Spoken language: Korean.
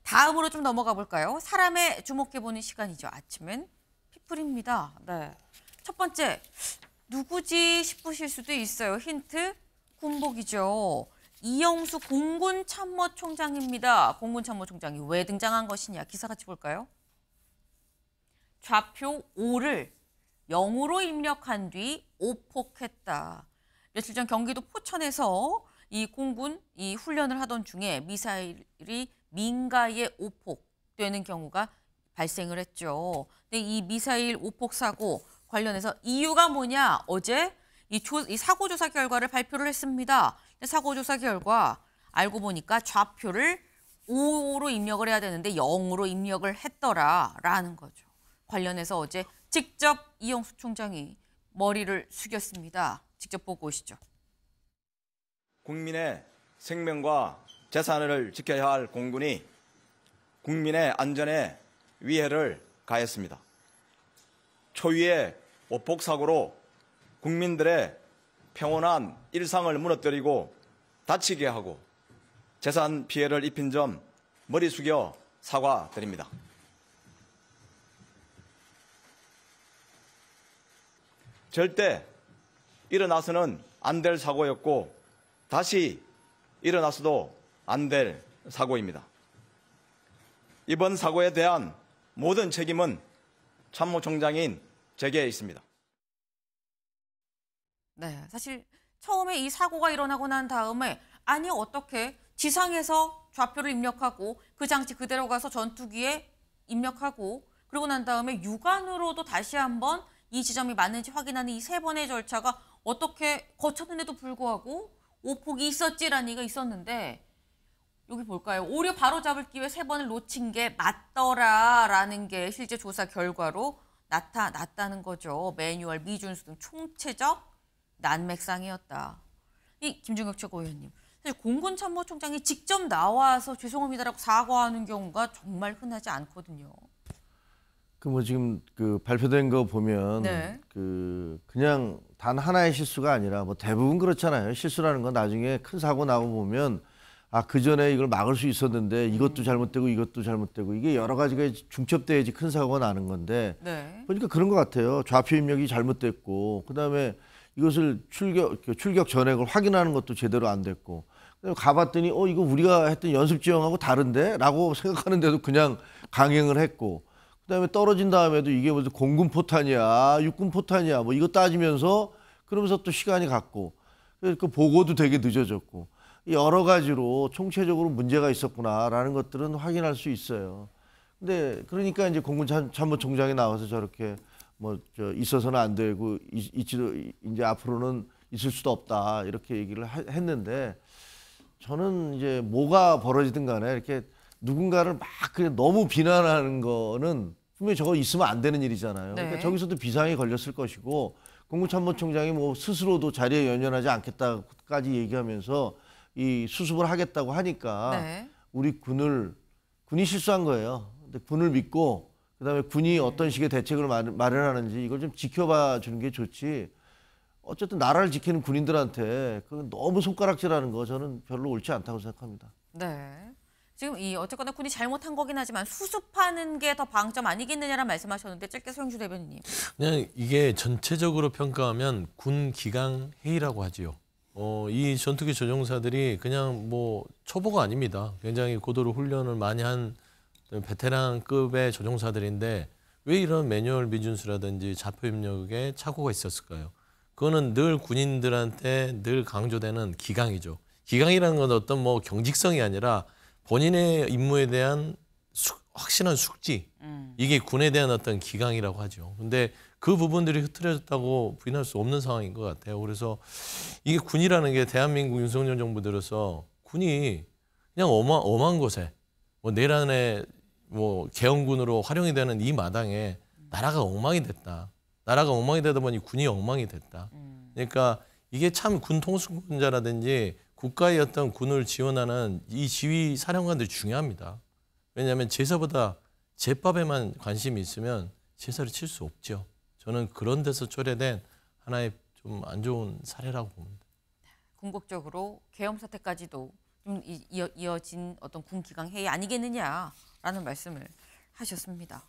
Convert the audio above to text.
다음으로 좀 넘어가 볼까요? 사람의 주목해보는 시간이죠. 아침엔 피플입니다. 네. 첫 번째, 누구지 싶으실 수도 있어요. 힌트, 군복이죠. 이영수 공군참모총장입니다. 공군참모총장이 왜 등장한 것이냐. 기사 같이 볼까요? 좌표 5를 0으로 입력한 뒤 오폭했다. 며칠 전 경기도 포천에서 이 공군 이 훈련을 하던 중에 미사일이 민가에 오폭되는 경우가 발생을 했죠. 근데 이 미사일 오폭 사고 관련해서 이유가 뭐냐? 어제 이 사고 조사 결과를 발표를 했습니다. 사고 조사 결과 알고 보니까 좌표를 5로 입력을 해야 되는데 0으로 입력을 했더라라는 거죠. 관련해서 어제 직접 이영수 총장이 머리를 숙였습니다. 직접 보고 오시죠. 국민의 생명과 재산을 지켜야 할 공군이 국민의 안전에 위해를 가했습니다. 초유의 오폭 사고로 국민들의 평온한 일상을 무너뜨리고 다치게 하고 재산 피해를 입힌 점 머리 숙여 사과드립니다. 절대 일어나서는 안 될 사고였고 다시 일어나서도 안 될 사고입니다. 이번 사고에 대한 모든 책임은 참모총장인 제게 있습니다. 네, 사실 처음에 이 사고가 일어나고 난 다음에 아니 어떻게 지상에서 좌표를 입력하고 그 장치 그대로 가서 전투기에 입력하고 그러고 난 다음에 육안으로도 다시 한번 이 지점이 맞는지 확인하는 이 세 번의 절차가 어떻게 거쳤는데도 불구하고 오폭이 있었지라는 얘기가 있었는데 여기 볼까요? 오류 바로잡을 기회 3번을 놓친 게 맞더라라는 게 실제 조사 결과로 나타났다는 거죠. 매뉴얼 미준수 등 총체적 난맥상이었다. 이 김종혁 최고위원님, 사실 공군참모총장이 직접 나와서 죄송합니다라고 사과하는 경우가 정말 흔하지 않거든요. 지금 발표된 거 보면 네. 그냥 단 하나의 실수가 아니라 뭐 대부분 그렇잖아요. 실수라는 건 나중에 큰 사고 나고 보면 그 전에 이걸 막을 수 있었는데 이것도 잘못되고 이것도 잘못되고 이게 여러 가지가 중첩돼야지 큰 사고가 나는 건데 네. 보니까 그런 것 같아요. 좌표 입력이 잘못됐고 그다음에 이것을 출격 전액을 확인하는 것도 제대로 안 됐고 그다음에 가봤더니 이거 우리가 했던 연습 지형하고 다른데? 라고 생각하는데도 그냥 강행을 했고 그다음에 떨어진 다음에도 이게 무슨 공군 포탄이야, 육군 포탄이야, 뭐 이거 따지면서 그러면서 또 시간이 갔고 그 보고도 되게 늦어졌고 여러 가지로 총체적으로 문제가 있었구나라는 것들은 확인할 수 있어요. 근데 그러니까 이제 공군 참모총장이 나와서 저렇게 있어서는 안 되고 이제 앞으로는 있을 수도 없다 이렇게 얘기를 했는데 저는 이제 뭐가 벌어지든 간에 이렇게 누군가를 막 그냥 너무 비난하는 거는 분명히 저거 있으면 안 되는 일이잖아요. 네. 그러니까 저기서도 비상이 걸렸을 것이고 공군참모총장이 뭐 스스로도 자리에 연연하지 않겠다까지 얘기하면서 이 수습을 하겠다고 하니까 네. 우리 군이 실수한 거예요. 근데 군을 믿고 그다음에 군이 어떤 식의 대책을 마련하는지 이걸 좀 지켜봐 주는 게 좋지. 어쨌든 나라를 지키는 군인들한테 너무 손가락질하는 거 저는 별로 옳지 않다고 생각합니다. 네. 지금 어쨌거나 군이 잘못한 거긴 하지만 수습하는 게 더 방점 아니겠느냐라는 말씀하셨는데 짧게 소영주 대변인님. 그냥 이게 전체적으로 평가하면 군 기강 회의라고 하지요. 이 전투기 조종사들이 그냥 뭐 초보가 아닙니다. 굉장히 고도로 훈련을 많이 한 베테랑급의 조종사들인데 왜 이런 매뉴얼 미준수라든지 좌표 입력에 착오가 있었을까요? 그거는 늘 군인들한테 늘 강조되는 기강이죠. 기강이라는 건 어떤 뭐 경직성이 아니라 본인의 임무에 대한 확실한 숙지, 이게 군에 대한 어떤 기강이라고 하죠. 근데 그 부분들이 흐트러졌다고 부인할 수 없는 상황인 것 같아요. 그래서 이게 군이라는 게 대한민국 윤석열 정부 들어서 군이 그냥 엄한 곳에 뭐 내란의 뭐 개헌군으로 활용이 되는 이 마당에 나라가 엉망이 됐다. 나라가 엉망이 되다 보니 군이 엉망이 됐다. 그러니까 이게 참 군 통수권자라든지 국가의 어떤 군을 지원하는 이 지휘 사령관들이 중요합니다. 왜냐하면 제사보다 제밥에만 관심이 있으면 제사를 칠 수 없죠. 저는 그런 데서 초래된 하나의 좀 안 좋은 사례라고 봅니다. 궁극적으로 계엄 사태까지도 좀 이어진 어떤 군 기강 회의 아니겠느냐라는 말씀을 하셨습니다.